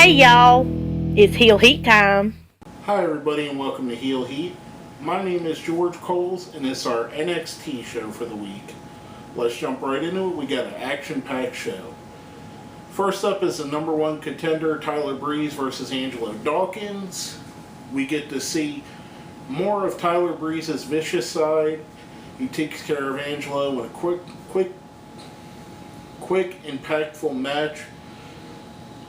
Hey y'all, it's Heel Heat time. Hi, everybody, and welcome to Heel Heat. My name is George Coles, and it's our NXT show for the week. Let's jump right into it. We got an action-packed show. First up is the number one contender, Tyler Breeze versus Angelo Dawkins. We get to see more of Tyler Breeze's vicious side. He takes care of Angelo in a quick, impactful match.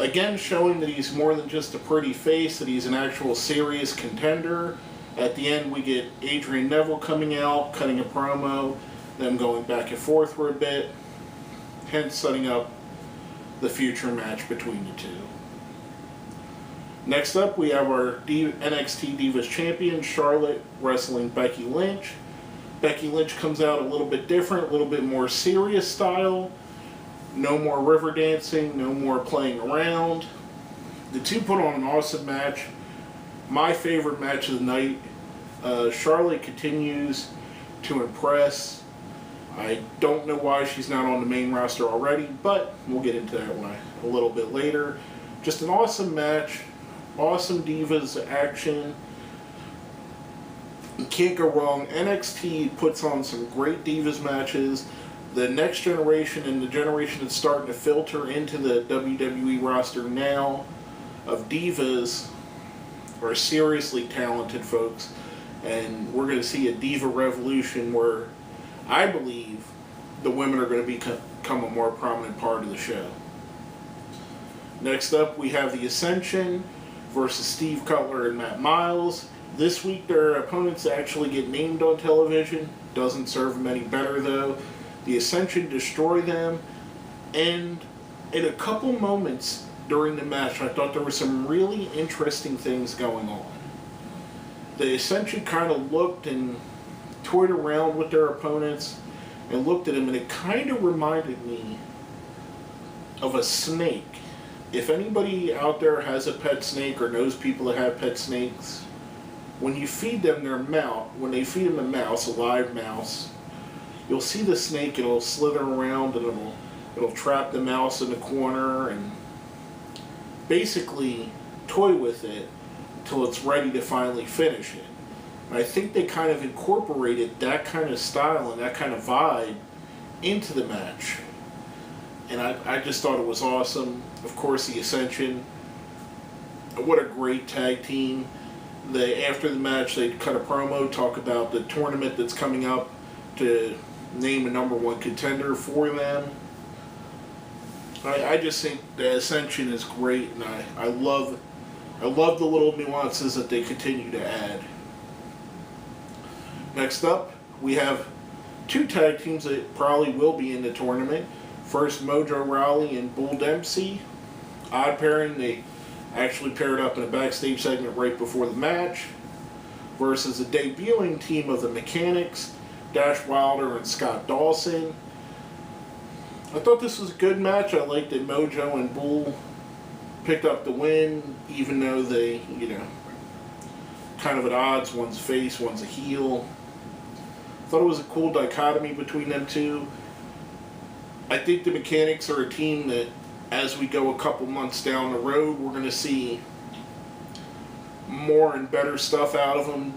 Again, showing that he's more than just a pretty face, that he's an actual serious contender. At the end, we get Adrian Neville coming out, cutting a promo, them going back and forth for a bit, hence setting up the future match between the two. Next up, we have our NXT Divas Champion, Charlotte, wrestling Becky Lynch. Becky Lynch comes out a little bit different, a little bit more serious style. No more river dancing, no more playing around. The two put on an awesome match. My favorite match of the night. Charlotte continues to impress. I don't know why she's not on the main roster already, but we'll get into that one a little bit later. Just an awesome match. Awesome Divas action. You can't go wrong. NXT puts on some great Divas matches. The next generation and the generation that's starting to filter into the WWE roster now of divas are seriously talented folks, and we're going to see a diva revolution where I believe the women are going to become a more prominent part of the show. Next up, we have the Ascension versus Steve Cutler and Matt Miles. This week their opponents actually get named on television. Doesn't serve them any better though. The Ascension destroy them, and in a couple moments during the match, I thought there were some really interesting things going on. The Ascension kind of looked and toyed around with their opponents and looked at them, and it kind of reminded me of a snake. If anybody out there has a pet snake or knows people that have pet snakes, when you feed them when they feed them a mouse, a live mouse, you'll see the snake, it'll slither around and it'll trap the mouse in the corner and basically toy with it until it's ready to finally finish it. And I think they kind of incorporated that kind of style and that kind of vibe into the match. And I just thought it was awesome. Of course, the Ascension, what a great tag team. After the match, they cut a promo, talk about the tournament that's coming up to name a number one contender for them. I just think the Ascension is great, and I love the little nuances that they continue to add. Next up, we have two tag teams that probably will be in the tournament. First, Mojo Rawley and Bull Dempsey. Odd pairing, they actually paired up in a backstage segment right before the match. Versus the debuting team of the Mechanics, Dash Wilder and Scott Dawson. I thought this was a good match. I liked that Mojo and Bull picked up the win, even though they, kind of at odds. One's a face, one's a heel. I thought it was a cool dichotomy between them two. I think the Mechanics are a team that, as we go a couple months down the road, we're going to see more and better stuff out of them.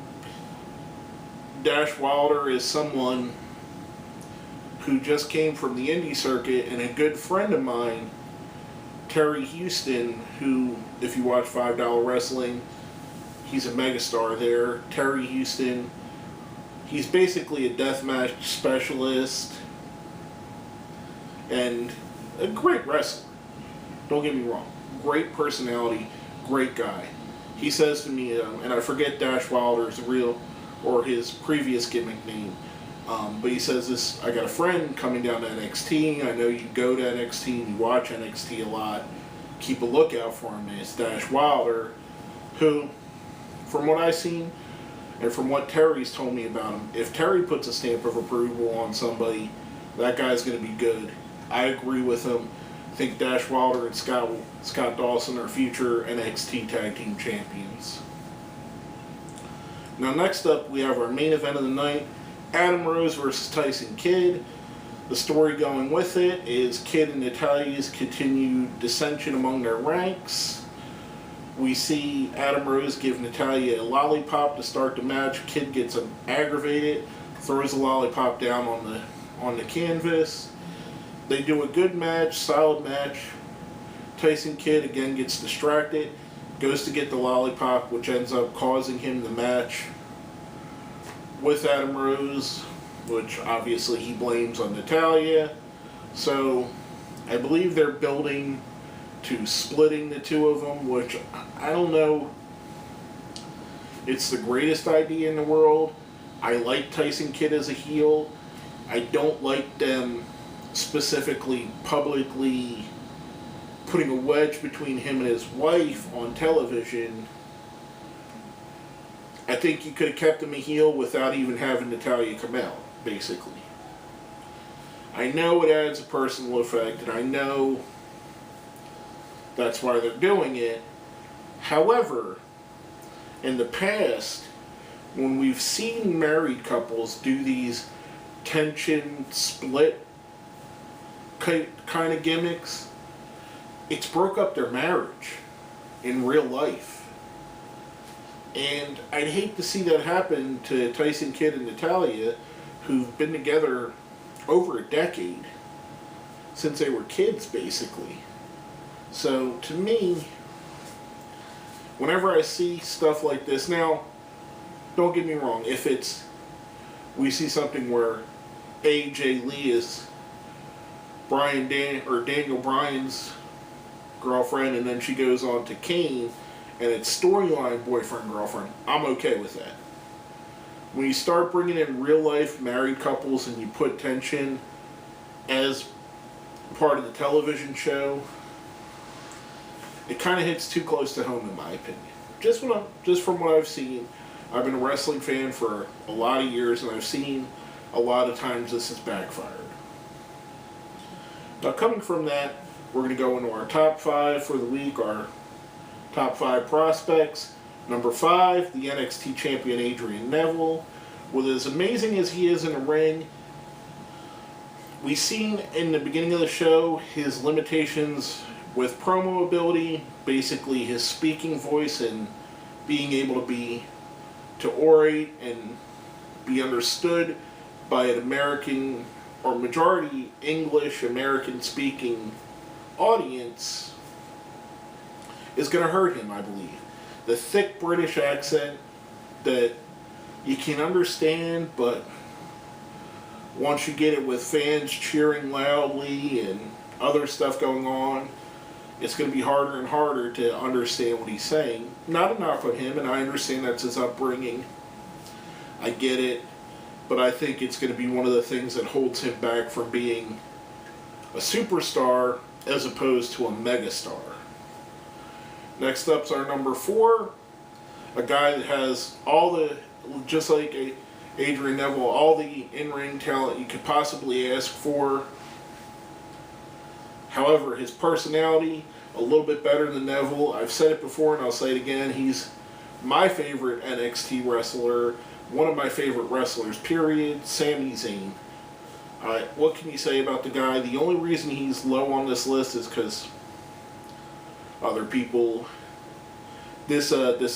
Dash Wilder is someone who just came from the indie circuit, and a good friend of mine, Terry Houston, who, if you watch $5 Wrestling, he's a megastar there. Terry Houston, he's basically a deathmatch specialist and a great wrestler. Don't get me wrong. Great personality, great guy. He says to me, and I forget Dash Wilder's real or his previous gimmick name, but he says this: I got a friend coming down to NXT. I know you go to NXT and you watch NXT a lot. Keep a lookout for him. And it's Dash Wilder, who, from what I've seen and from what Terry's told me about him, if Terry puts a stamp of approval on somebody, that guy's going to be good. I agree with him. I think Dash Wilder and Scott Dawson are future NXT Tag Team Champions. Now next up, we have our main event of the night, Adam Rose versus Tyson Kidd. The story going with it is Kidd and Natalya's continued dissension among their ranks. We see Adam Rose give Natalya a lollipop to start the match. Kid gets aggravated, throws a lollipop down on the canvas. They do a good match, solid match. Tyson Kidd again gets distracted, goes to get the lollipop, which ends up causing him the match with Adam Rose, which obviously he blames on Natalya. So I believe they're building to splitting the two of them, which I don't know. It's the greatest idea in the world. I like Tyson Kidd as a heel. I don't like them specifically publicly putting a wedge between him and his wife on television. I think you could have kept him a heel without even having Natalya come out, basically. I know it adds a personal effect, and I know that's why they're doing it. However, in the past, when we've seen married couples do these tension split kind of gimmicks, it's broke up their marriage in real life. And I'd hate to see that happen to Tyson Kidd and Natalya, who've been together over a decade, since they were kids, basically. So, to me, whenever I see stuff like this, now, don't get me wrong, if we see something where AJ Lee is Daniel Bryan's girlfriend, and then she goes on to Kane, and it's storyline boyfriend-girlfriend, I'm okay with that. When you start bringing in real-life married couples and you put tension as part of the television show, it kind of hits too close to home, in my opinion. Just from what I've seen, I've been a wrestling fan for a lot of years, and I've seen a lot of times this has backfired. Now, coming from that, we're going to go into our top 5 for the week, our top 5 prospects. Number 5, the NXT champion Adrian Neville. With as amazing as he is in the ring, we've seen in the beginning of the show his limitations with promo ability, basically his speaking voice and being able to orate and be understood by an American or majority English American speaking audience is going to hurt him, I believe. The thick British accent that you can understand, but once you get it with fans cheering loudly and other stuff going on, it's going to be harder and harder to understand what he's saying. Not a knock on him, and I understand that's his upbringing. I get it, but I think it's going to be one of the things that holds him back from being a superstar as opposed to a megastar. Next up's our number 4, a guy that has just like Adrian Neville, all the in-ring talent you could possibly ask for. However, his personality, a little bit better than Neville. I've said it before and I'll say it again. He's my favorite NXT wrestler, one of my favorite wrestlers, period, Sami Zayn. What can you say about the guy? The only reason he's low on this list is because other people... This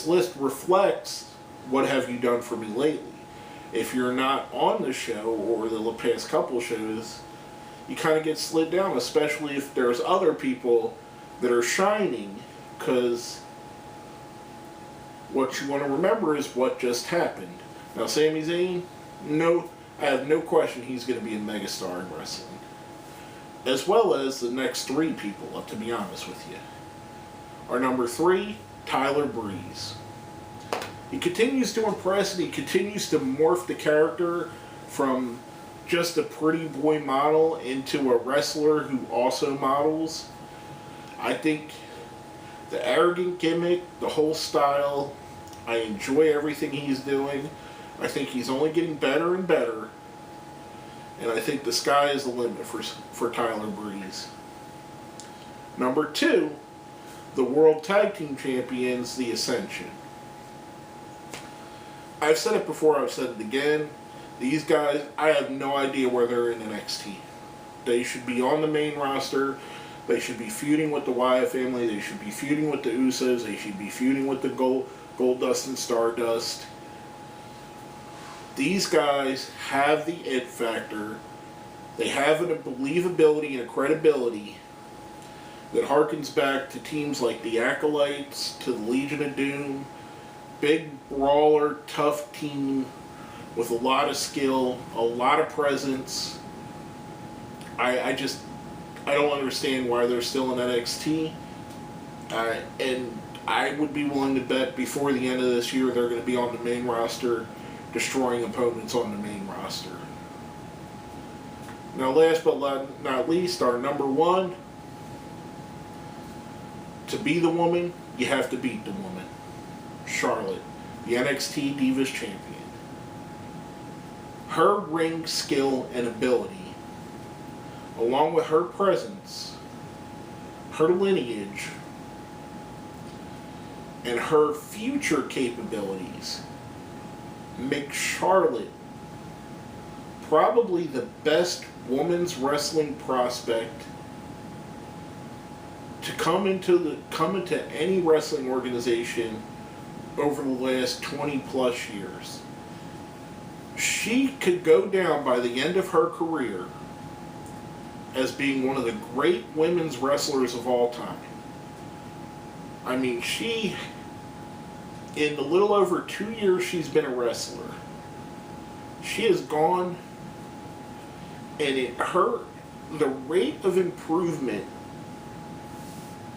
list reflects what have you done for me lately. If you're not on the show or the past couple shows, you kind of get slid down, especially if there's other people that are shining, because what you want to remember is what just happened. Now, Sami Zayn, I have no question he's going to be a megastar in wrestling, as well as the next 3 people, to be honest with you. Our number 3, Tyler Breeze. He continues to impress, and he continues to morph the character from just a pretty boy model into a wrestler who also models. I think the arrogant gimmick, the whole style, I enjoy everything he's doing. I think he's only getting better and better. And I think the sky is the limit for Tyler Breeze. Number 2, the World Tag Team Champions, the Ascension. I've said it before, I've said it again. These guys, I have no idea where they're in NXT. They should be on the main roster. They should be feuding with the Wyatt family. They should be feuding with the Usos. They should be feuding with the Goldust and Stardust. These guys have the it factor. They have a believability and a credibility that harkens back to teams like the Acolytes, to the Legion of Doom. Big brawler, tough team with a lot of skill, a lot of presence. I don't understand why they're still in NXT. And I would be willing to bet before the end of this year they're going to be on the main roster, destroying opponents on the main roster. Now, last but not least, our number one. To be the woman, you have to beat the woman. Charlotte, the NXT Divas Champion. Her ring skill and ability, along with her presence, her lineage, and her future capabilities, make Charlotte probably the best women's wrestling prospect to come into any wrestling organization over the last 20 plus years. She could go down by the end of her career as being one of the great women's wrestlers of all time. I mean, in the little over 2 years she's been a wrestler, she has gone, and the rate of improvement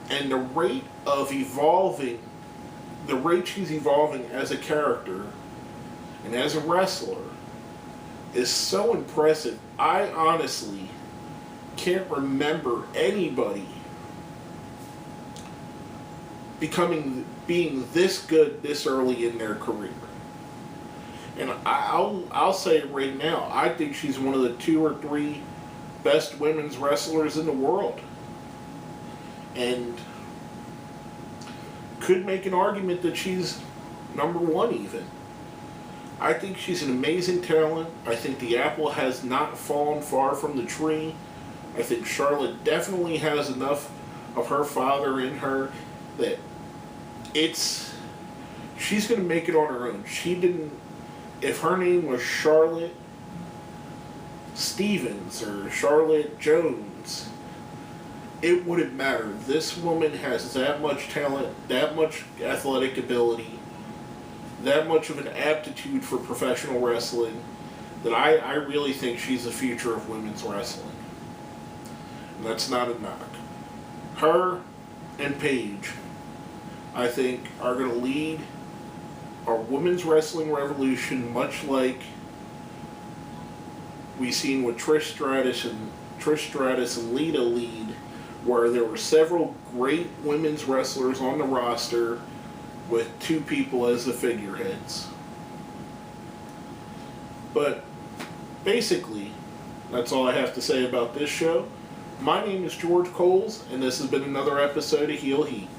and the rate of evolving, the rate she's evolving as a character and as a wrestler is so impressive. I honestly can't remember anybody being this good this early in their career. And I'll say it right now, I think she's one of the 2 or 3 best women's wrestlers in the world. And could make an argument that she's number 1 even. I think she's an amazing talent. I think the apple has not fallen far from the tree. I think Charlotte definitely has enough of her father in her that she's going to make it on her own. If her name was Charlotte Stevens or Charlotte Jones, it wouldn't matter. This woman has that much talent, that much athletic ability, that much of an aptitude for professional wrestling, that I really think she's the future of women's wrestling. And that's not a knock. Her and Paige, I think, are going to lead our women's wrestling revolution, much like we've seen with Trish Stratus and Lita lead, where there were several great women's wrestlers on the roster with 2 people as the figureheads. But basically, that's all I have to say about this show. My name is George Coles, and this has been another episode of Heel Heat.